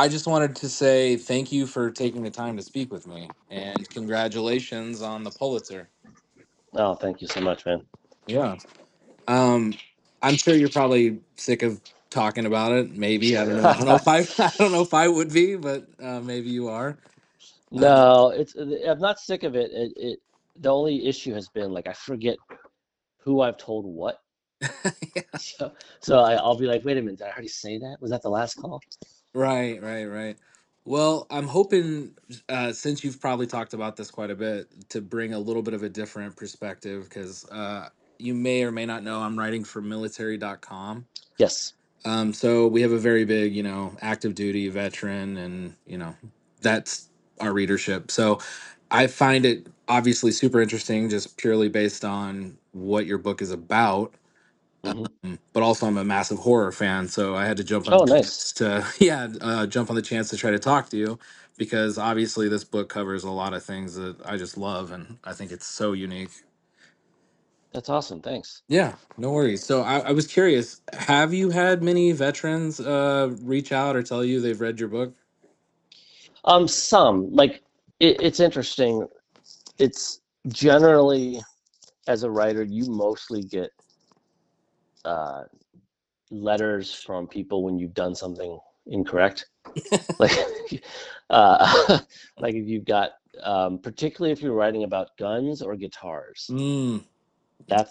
I just wanted to say thank you for taking the time to speak with me, and congratulations on the Pulitzer. Oh, thank you so much, man. Yeah. Um, I'm sure you're probably sick of talking about it. Maybe I don't know. I don't know if I I don't know if I would be, but maybe you are. Uh, No, I'm not sick of it. The only issue has been like I forget who I've told what. yeah. I'll be like, wait a minute, did I already say that? Was that the last call? Right, right, right. Well, I'm hoping, since you've probably talked about this quite a bit, to bring a little bit of a different perspective because you may or may not know I'm writing for military.com. Yes. So we have a very big, active duty veteran, and that's our readership. So I find it obviously super interesting, just purely based on what your book is about. Hmm. But also, I'm a massive horror fan, so I had to jump on the Oh, nice. chance to, yeah, jump on the chance to try to talk to you because obviously this book covers a lot of things that I just love, and I think it's so unique. That's awesome. Thanks. Yeah, no worries. So I was curious, have you had many veterans reach out or tell you they've read your book? Some like it's interesting. It's generally as a writer, you mostly get uh, letters from people when you've done something incorrect. Like, like if you've got, particularly if you're writing about guns or guitars. Mm.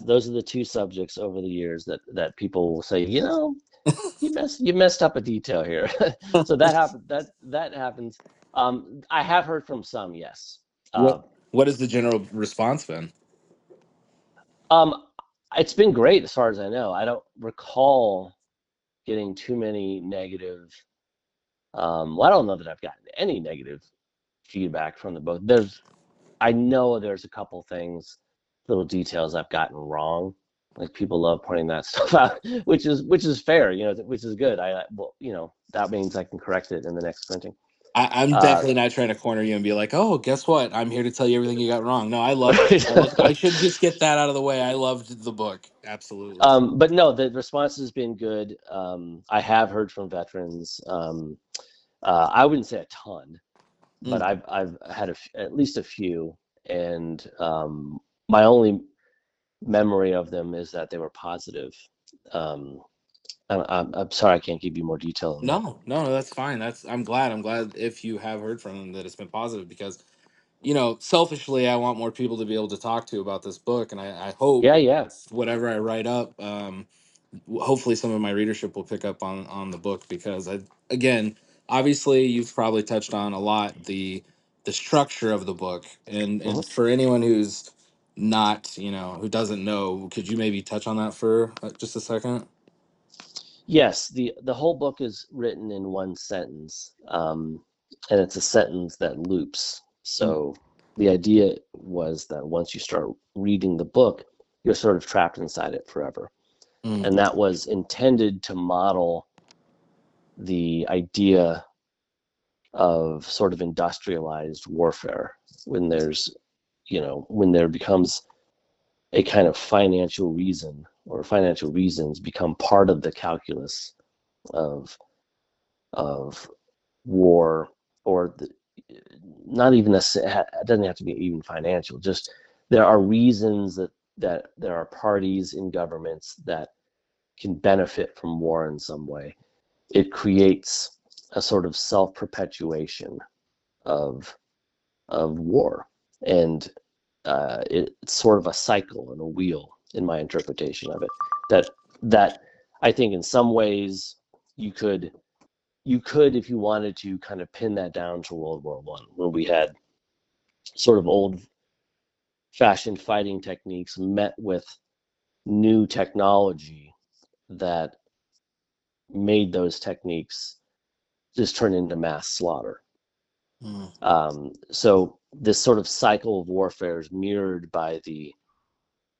Those are the two subjects over the years that people will say, you messed up a detail here. So that happens. That happens. I have heard from some, yes. What Uh, what has the general response been? um, it's been great as far as I know. I don't recall getting too many negative. Well, I don't know that I've gotten any negative feedback from the book. I know there's a couple things, little details I've gotten wrong. Like people love pointing that stuff out, which is fair, which is good. Well, that means I can correct it in the next printing. I'm Uh, definitely not trying to corner you and be like, "Oh, guess what? I'm here to tell you everything you got wrong." No, I loved it. I should just get that out of the way. I loved the book. Absolutely. but no, the response has been good. I have heard from veterans. I wouldn't say a ton, but Mm. I've had at least a few, and my only memory of them is that they were positive. Um, I'm sorry I can't give you more detail than that. No, no, that's fine. I'm glad. I'm glad if you have heard from them that it's been positive because selfishly, I want more people to be able to talk to about this book, and I hope Yeah, yeah. whatever I write up, hopefully some of my readership will pick up on the book because again, obviously, you've probably touched on a lot the structure of the book, and Hmm. for anyone who's not, who doesn't know, could you maybe touch on that for just a second? Yes, the whole book is written in one sentence, and it's a sentence that loops. Mm, So the idea was that once you start reading the book, you're sort of trapped inside it forever. And mm, that was intended to model the idea of sort of industrialized warfare when when there becomes a kind of financial reason or financial reasons become part of the calculus of of war or not even it doesn't have to be even financial, just there are reasons that there are parties in governments that can benefit from war in some way. It creates a sort of self-perpetuation of war, and it's sort of a cycle and a wheel in my interpretation of it. That I think in some ways you could if you wanted to kind of pin that down to World War I, where we had sort of old fashioned fighting techniques met with new technology that made those techniques just turn into mass slaughter. mm. So this sort of cycle of warfare is mirrored by the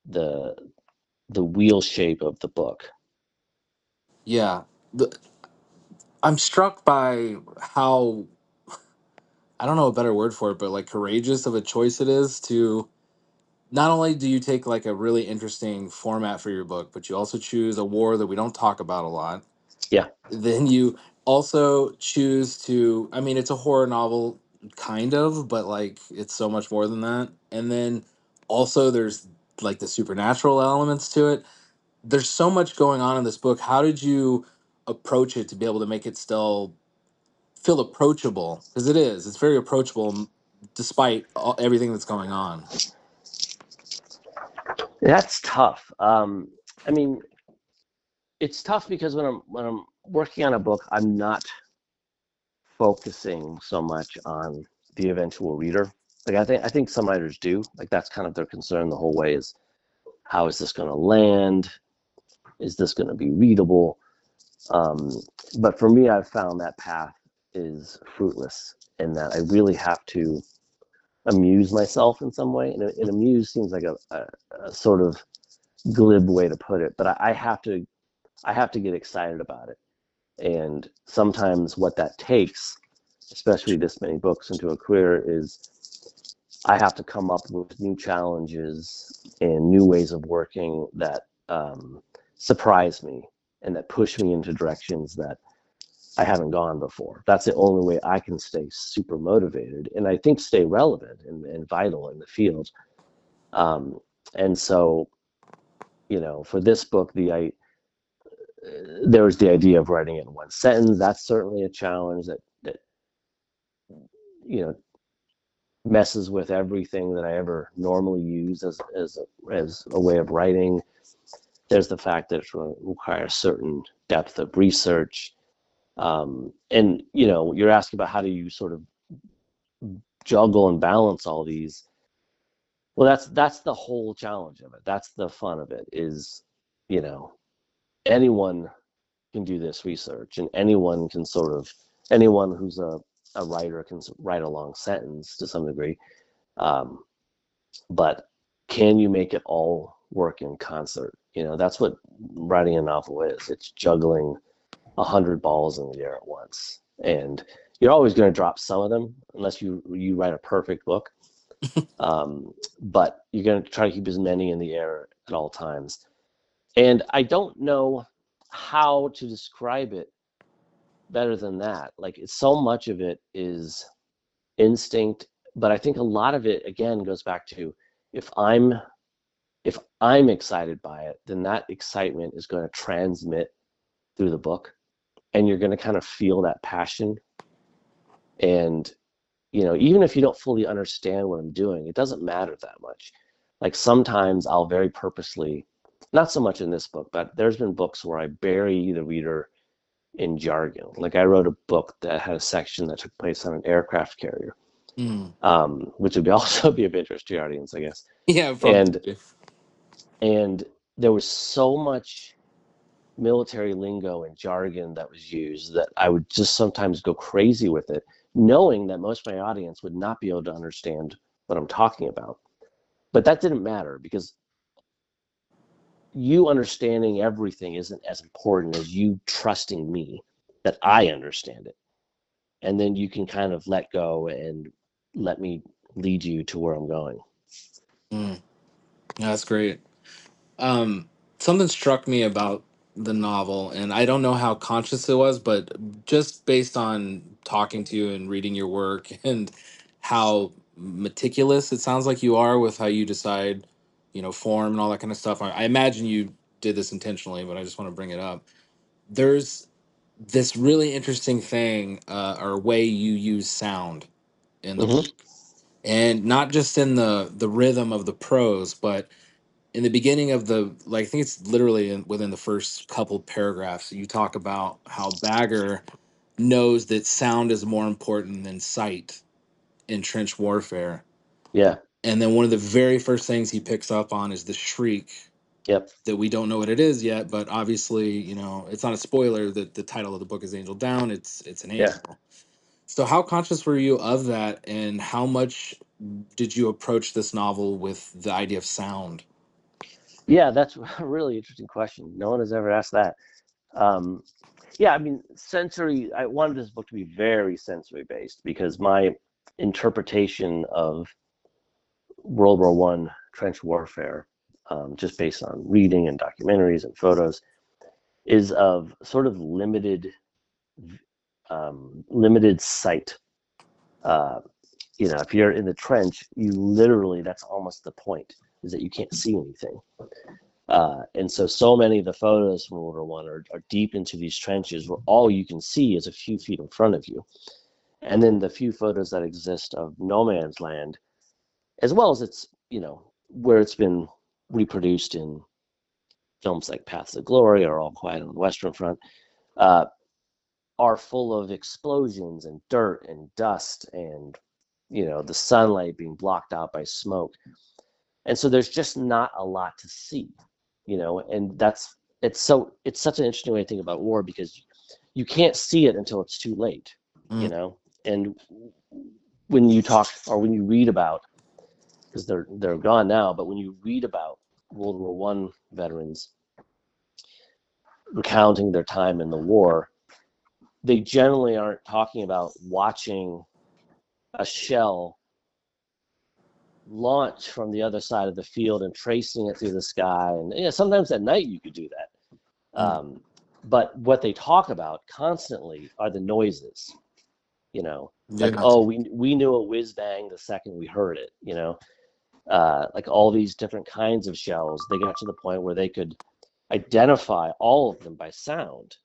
the wheel shape of the book. Yeah, I'm struck by how, I don't know a better word for it, but like courageous of a choice it is to not only do you take like a really interesting format for your book, but you also choose a war that we don't talk about a lot. Yeah. Then you also choose to, I mean, it's a horror novel kind of, but like it's so much more than that. And then also there's like the supernatural elements to it. There's so much going on in this book. How did you approach it to be able to make it still feel approachable? Because it is, it's very approachable despite everything that's going on. That's tough. I mean, it's tough because when I'm working on a book, I'm not focusing so much on the eventual reader. Like I think some writers do. Like that's kind of their concern the whole way is how is this going to land? Is this going to be readable? Um, but for me, I've found that path is fruitless, and that I really have to amuse myself in some way. And amuse seems like a sort of glib way to put it, but I have to get excited about it. And sometimes what that takes, especially this many books into a career, is I have to come up with new challenges and new ways of working that surprise me and that push me into directions that I haven't gone before. That's the only way I can stay super motivated and I think stay relevant and vital in the field. Um, and so, for this book, there was the idea of writing it in one sentence. That's certainly a challenge that you know messes with everything that I ever normally use as a way of writing. There's the fact that it requires certain depth of research. And you're asking about how do you sort of juggle and balance all these. Well, that's the whole challenge of it. That's the fun of it. Is you know anyone can do this research, and anyone who's a writer can write a long sentence to some degree. Um, but can you make it all work in concert? That's what writing a novel is. It's juggling 100 balls in the air at once, and you're always going to drop some of them unless you write a perfect book. But you're going to try to keep as many in the air at all times. And I don't know how to describe it better than that. Like so much of it is instinct, but I think a lot of it again goes back to if I'm if I'm excited by it, then that excitement is going to transmit through the book, and you're going to kind of feel that passion. And even if you don't fully understand what I'm doing, it doesn't matter that much. Like sometimes I'll very purposely, not so much in this book, but there's been books where I bury the reader in jargon. Like I wrote a book that had a section that took place on an aircraft carrier, Mm. which would also be of interest to your audience, I guess. Yeah, And probably. and there was so much military lingo and jargon that was used that I would just sometimes go crazy with it, knowing that most of my audience would not be able to understand what I'm talking about. But that didn't matter because you understanding everything isn't as important as you trusting me that I understand it. And then you can kind of let go and let me lead you to where I'm going. Mm. Yeah, that's great. Um, Something struck me about the novel, and I don't know how conscious it was, but just based on talking to you and reading your work and how meticulous it sounds like you are with how you decide, form and all that kind of stuff. I imagine you did this intentionally, but I just want to bring it up. There's this really interesting thing, or way you use sound in the Mm-hmm. book, and not just in the rhythm of the prose, but in the beginning of the, like, I think it's literally within the first couple paragraphs, you talk about how Bagger knows that sound is more important than sight in trench warfare. Yeah. And then one of the very first things he picks up on is the shriek, Yep. that we don't know what it is yet, but obviously, it's not a spoiler that the title of the book is Angel Down. It's an Yeah. angel. So how conscious were you of that, and how much did you approach this novel with the idea of sound? Yeah, that's a really interesting question. No one has ever asked that. Um, yeah, I mean, sensory. I wanted this book to be very sensory based because my interpretation of World War I trench warfare, just based on reading and documentaries and photos, is of sort of limited limited sight. Uh, if you're in the trench, you literally, that's almost the point, is that you can't see anything. And so many of the photos from World War One are deep into these trenches where all you can see is a few feet in front of you. And then the few photos that exist of no man's land, as well as where it's been reproduced in films like Paths of Glory or All Quiet on the Western Front, uh, are full of explosions and dirt and dust and the sunlight being blocked out by smoke. And so there's just not a lot to see, and it's such an interesting way to think about war, because you can't see it until it's too late, Mm, and when you talk or when you read about, because they're gone now, but when you read about World War One veterans recounting their time in the war, they generally aren't talking about watching a shell launch from the other side of the field and tracing it through the sky. And sometimes at night you could do that. mm, But what they talk about constantly are the noises, like, yeah. oh, we knew a whiz bang the second we heard it, like all these different kinds of shells. They got to the point where they could identify all of them by sound,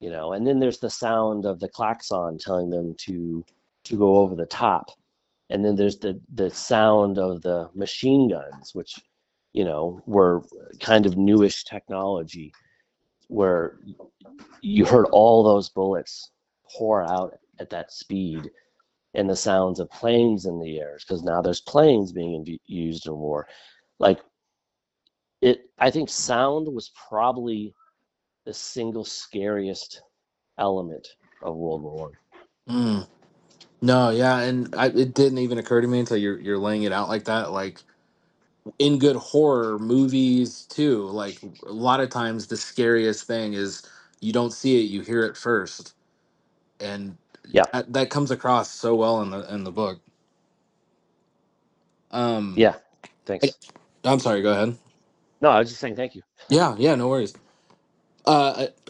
and then there's the sound of the klaxon telling them to go over the top. And then there's the sound of the machine guns, which were kind of newish technology, where you heard all those bullets pour out at that speed, and the sounds of planes in the air, because now there's planes being used in war. Like, I think sound was probably the single scariest element of World War One. Mm. No, yeah, and it didn't even occur to me until you're laying it out like that. Like in good horror movies too, like a lot of times the scariest thing is you don't see it, you hear it first, and Yeah, that comes across so well in the book. Um, yeah. I, Thanks. I'm sorry. Go ahead. No, I was just saying thank you. Yeah, yeah, no worries.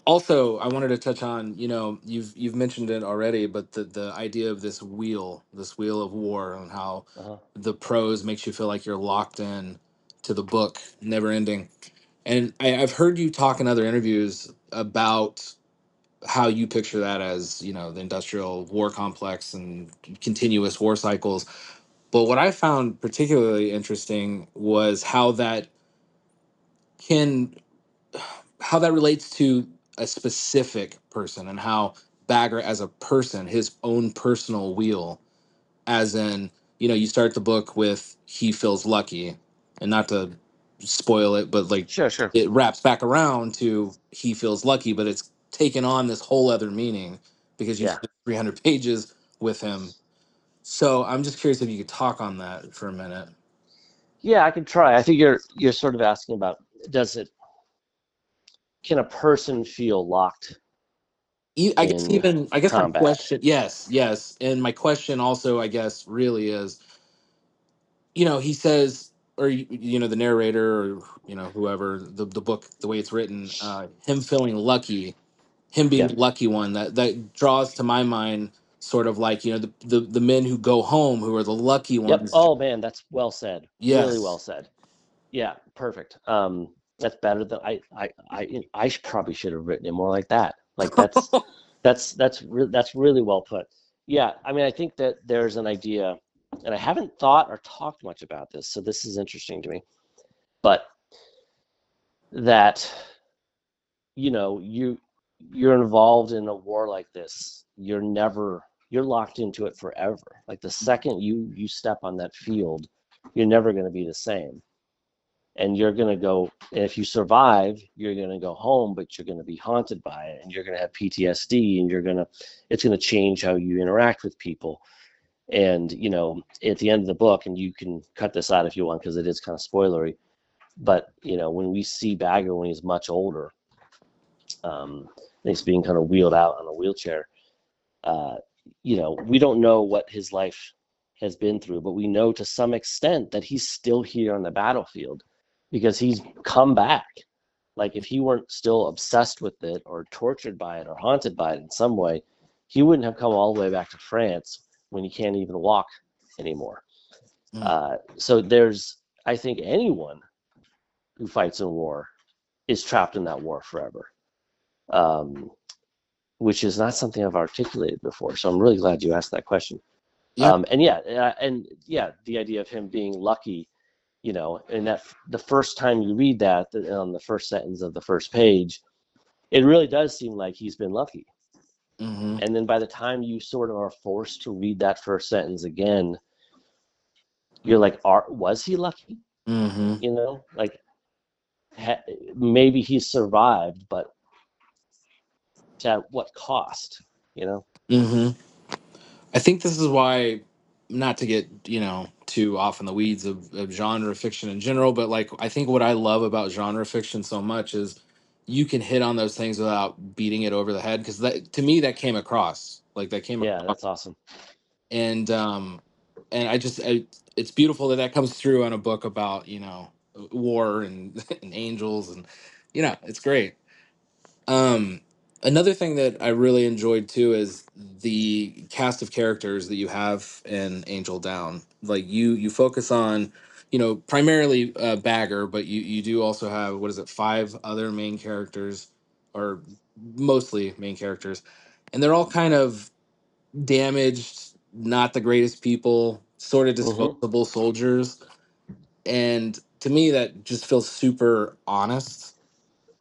Also, I wanted to touch on, you've mentioned it already, but the idea of this wheel of war, and how Uh-huh. the prose makes you feel like you're locked in to the book, never ending. And I've heard you talk in other interviews about how you picture that as, the industrial war complex and continuous war cycles. But what I found particularly interesting was can how that relates to a specific person, and how Bagger as a person, his own personal wheel, as in, you start the book with he feels lucky, and not to spoil it, but like Sure, sure. it wraps back around to he feels lucky, but it's taken on this whole other meaning because you Yeah. spent 300 pages with him. So I'm just curious if you could talk on that for a minute. Yeah, I can try. I think you're sort of asking about, does it can a person feel locked I guess in even I guess my combat? question, yes, yes, and my question also, I guess, really is, he says, or the narrator, or whoever, the book, the way it's written, him feeling lucky, him being Yeah. the lucky one, that draws to my mind sort of like, the men who go home, who are the lucky Yep. ones. Oh man, that's well said. Really well Yes. said. Yeah, perfect. That's better than I probably should have written it more like that. Like that's really well put. Yeah, I mean, I think that there's an idea, and I haven't thought or talked much about this, so this is interesting to me. But that you know you you're involved in a war like this, you're locked into it forever. Like the second you step on that field, you're never going to be the same, and you're going to go, and if you survive, you're going to go home, but you're going to be haunted by it, and you're going to have PTSD, and it's going to change how you interact with people. And at the end of the book, and you can cut this out if you want because it is kind of spoilery, but when we see Bagger when he's much older, he's being kind of wheeled out on a wheelchair. Uh, we don't know what his life has been through, but we know to some extent that he's still here on the battlefield because he's come back. Like if he weren't still obsessed with it or tortured by it or haunted by it in some way, he wouldn't have come all the way back to France when he can't even walk anymore. Mm. So there's, I think anyone who fights in war is trapped in that war forever, um, which is not something I've articulated before. So I'm really glad you asked that question. Yeah. And yeah, the idea of him being lucky, and that the first time you read that on the first sentence of the first page, it really does seem like he's been lucky. Mm-hmm. And then by the time you sort of are forced to read that first sentence again, you're like, was he lucky? Mm-hmm. Like maybe he survived, but at what cost? You know? Mm-hmm. I think this is why, not to get, too off in the weeds of genre fiction in general, but like I think what I love about genre fiction so much is you can hit on those things without beating it over the head. Because that, to me, that came across. Like that came Yeah, across. that's awesome. And it's beautiful that that comes through on a book about, war and, and angels, and it's great. Um, Another thing that I really enjoyed too is the cast of characters that you have in Angel Down. Like you focus on, primarily Bagger, but you do also have, what is it, five other main characters, or mostly main characters, and they're all kind of damaged, not the greatest people, sort of Mm-hmm. disposable soldiers, and to me that just feels super honest,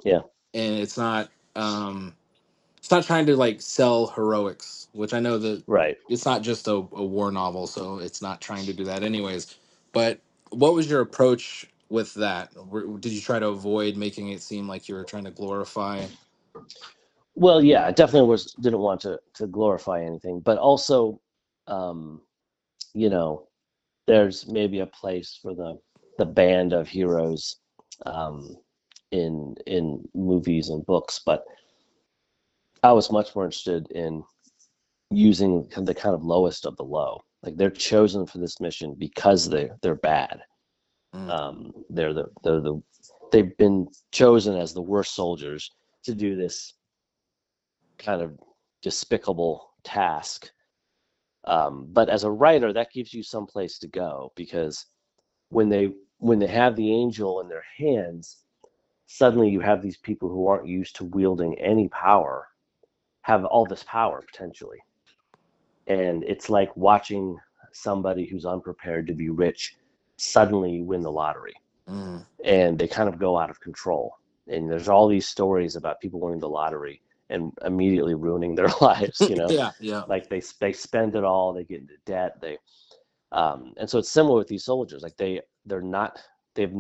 Yeah, and it's not trying to like sell heroics, which I know that right. it's not just a war novel, so it's not trying to do that anyways. But what was your approach with that? Did you try to avoid making it seem like you were trying to glorify? Well, yeah, I definitely didn't want to glorify anything, but also, um, you know, there's maybe a place for the band of heroes, um, in movies and books, but I was much more interested in using the kind of lowest of the low. Like they're chosen for this mission because they're bad. Mm, They're the they've been chosen as the worst soldiers to do this kind of despicable task. But as a writer, that gives you some place to go because when they have the angel in their hands, suddenly you have these people who aren't used to wielding any power have all this power potentially, and it's like watching somebody who's unprepared to be rich suddenly win the lottery, mm. and they kind of go out of control. And there's all these stories about people winning the lottery and immediately ruining their lives. Yeah, yeah. Like they spend it all, they get into debt, and so it's similar with these soldiers. Like they're not they've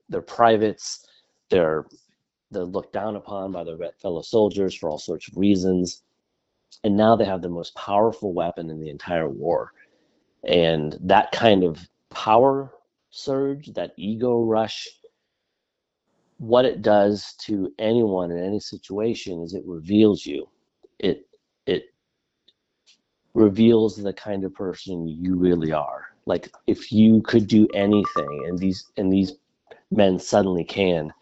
they're privates. They're they're looked down upon by their fellow soldiers for all sorts of reasons, and now they have the most powerful weapon in the entire war. And that kind of power surge, that ego rush, what it does to anyone in any situation is it reveals you. It reveals the kind of person you really are. Like if you could do anything, and these men suddenly can,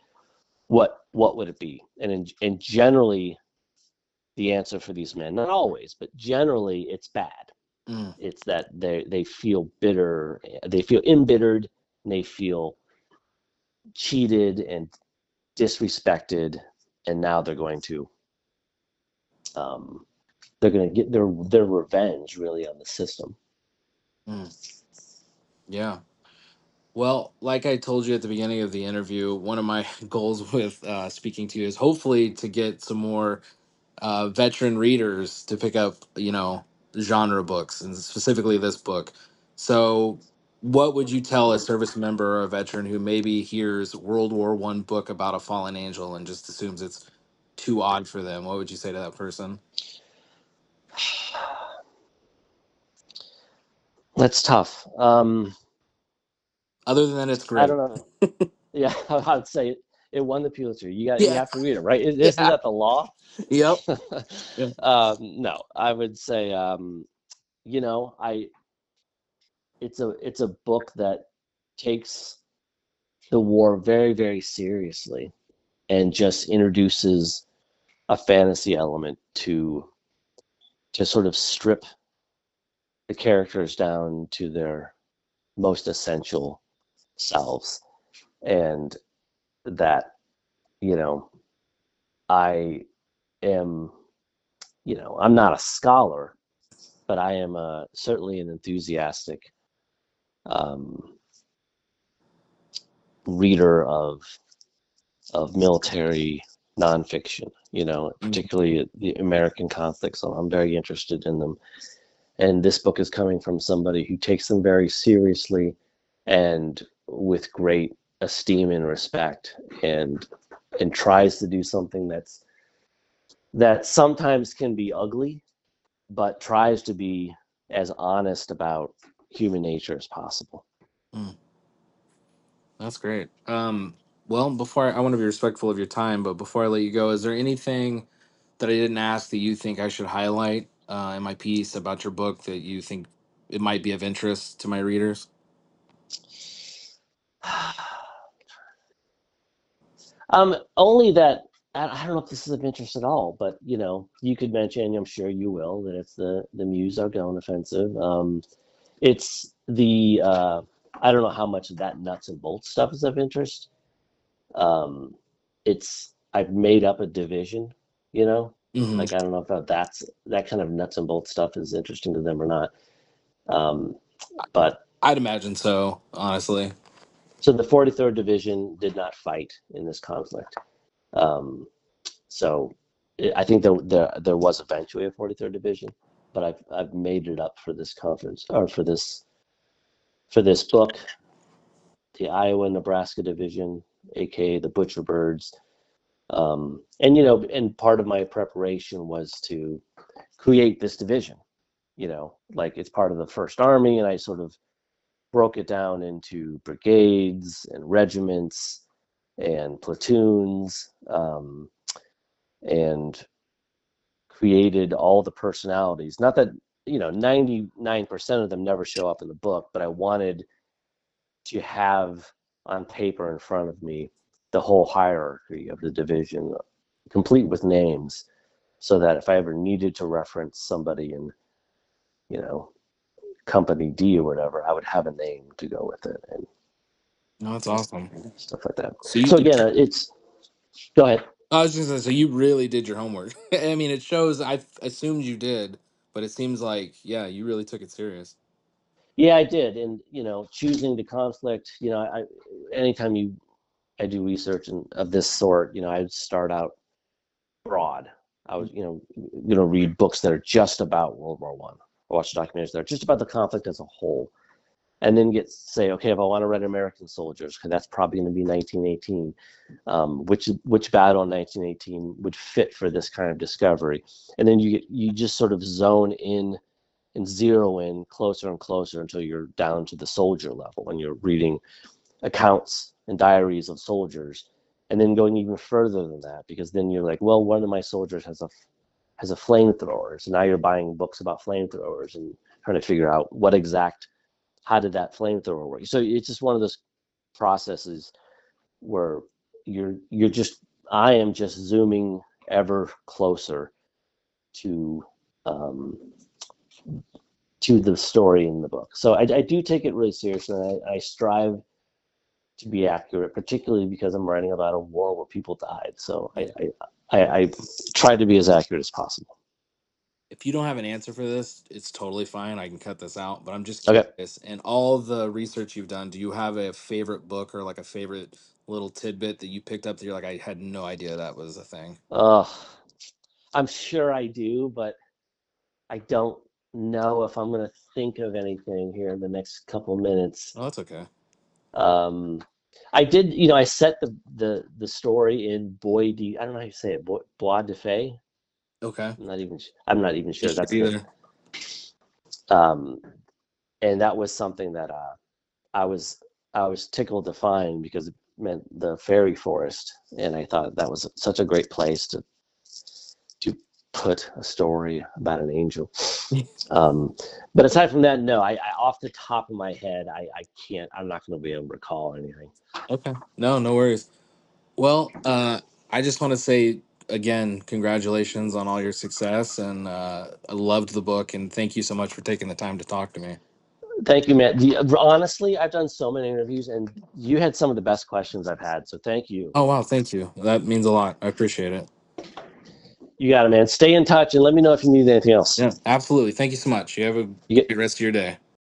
what would it be? And generally, the answer for these men, not always, but generally, it's bad. Mm, It's that they feel bitter, they feel embittered, and they feel cheated and disrespected, and now um, they're going to get their revenge really on the system. mm. Yeah. Well, like I told you at the beginning of the interview, one of my goals with speaking to you is hopefully to get some more veteran readers to pick up, genre books, and specifically this book. So, what would you tell a service member or a veteran who maybe hears World War I book about a fallen angel and just assumes it's too odd for them? What would you say to that person? That's tough. Other than it's I great. don't know. Yeah, I'd say it won the Pulitzer. You Yeah. have to read it, right? Isn't Yeah. that the law? Yep. Yeah. No, I would say, I it's a book that takes the war very, very seriously and just introduces a fantasy element to to sort of strip the characters down to their most essential selves, and that, you know, I am, I'm not a scholar, but I am certainly an enthusiastic um, reader of military nonfiction, Mm. particularly the American conflicts. So I'm very interested in them. And this book is coming from somebody who takes them very seriously and with great esteem and respect, and tries to do something that sometimes can be ugly, but tries to be as honest about human nature as possible. Mm. That's great. Well, I want to be respectful of your time, but before I let you go, is there anything that I didn't ask that you think I should highlight in my piece about your book that you think it might be of interest to my readers? Only that I don't know if this is of interest at all, but you could mention, and I'm sure you will, that it's the Meuse-Argonne offensive. It's the I don't know how much of that nuts and bolts stuff is of interest. Um, it's I've made up a division, you know, Hmm. like I don't know if that kind of nuts and bolts stuff is interesting to them or not. Um, but I'd imagine so, honestly. so the 43rd Division did not fight in this conflict. Um, So I think there was eventually a 43rd Division, but I've made it up for this conference, or for this book. The Iowa Nebraska Division, aka the Butcher Birds, and part of my preparation was to create this division. Like it's part of the First Army, and I sort of broke it down into brigades and regiments and platoons, and created all the personalities. Not that 99% of them never show up in the book, but I wanted to have on paper in front of me the whole hierarchy of the division, complete with names, so that if I ever needed to reference somebody in, you know, Company D or whatever, I would have a name to go with it, and No, that's awesome. stuff like that. So you So did. again, it's go ahead. I was just gonna say, so you really did your homework. I mean, it shows. I assumed you did, but it seems like, yeah, you really took it serious. Yeah, I did, and choosing the conflict. Anytime I do research of this sort, I start out broad. I was, read books that are just about World War I. I watch documentaries that are just about the conflict as a whole, and then say, okay, if I want to read American soldiers, because that's probably going to be 1918. Which battle in 1918 would fit for this kind of discovery, and then you just sort of zone in and zero in closer and closer until you're down to the soldier level, and you're reading accounts and diaries of soldiers, and then going even further than that, because then you're like, well, one of my soldiers has a flamethrower, so now you're buying books about flamethrowers and trying to figure out how did that flamethrower work. So it's just one of those processes where you're just I am just zooming ever closer to um, to the story in the book. So I do take it really seriously, and I strive to be accurate, particularly because I'm writing about a war where people died. So Yeah. I try to be as accurate as possible. If you don't have an answer for this, it's totally fine. I can cut this out, but I'm just Okay. curious. In all the research you've done, do you have a favorite book or like a favorite little tidbit that you picked up that you're like, I had no idea that was a thing? Uh, I'm sure I do, but I don't know if I'm going to think of anything here in the next couple minutes. Oh, that's okay. Um, I did, I set the story in Bois de, I don't know how you say it, Bois de Fay. Okay. I'm not even You sure sure that's the, either? um, and that was something that I was I was tickled to find because it meant the fairy forest, and I thought that was such a great place to put a story about an angel. Um, but aside from that, no, I off the top of my head, I can't. I'm not going to be able to recall anything. Okay. No, no worries. Well, I just want to say again, congratulations on all your success, and I loved the book, and thank you so much for taking the time to talk to me. Thank you, man. Honestly, I've done so many interviews, and you had some of the best questions I've had. So thank you. Oh wow, thank you. That means a lot. I appreciate it. You got it, man. Stay in touch and let me know if you need anything else. Yeah, absolutely. Thank you so much. You have a You get great rest of your day.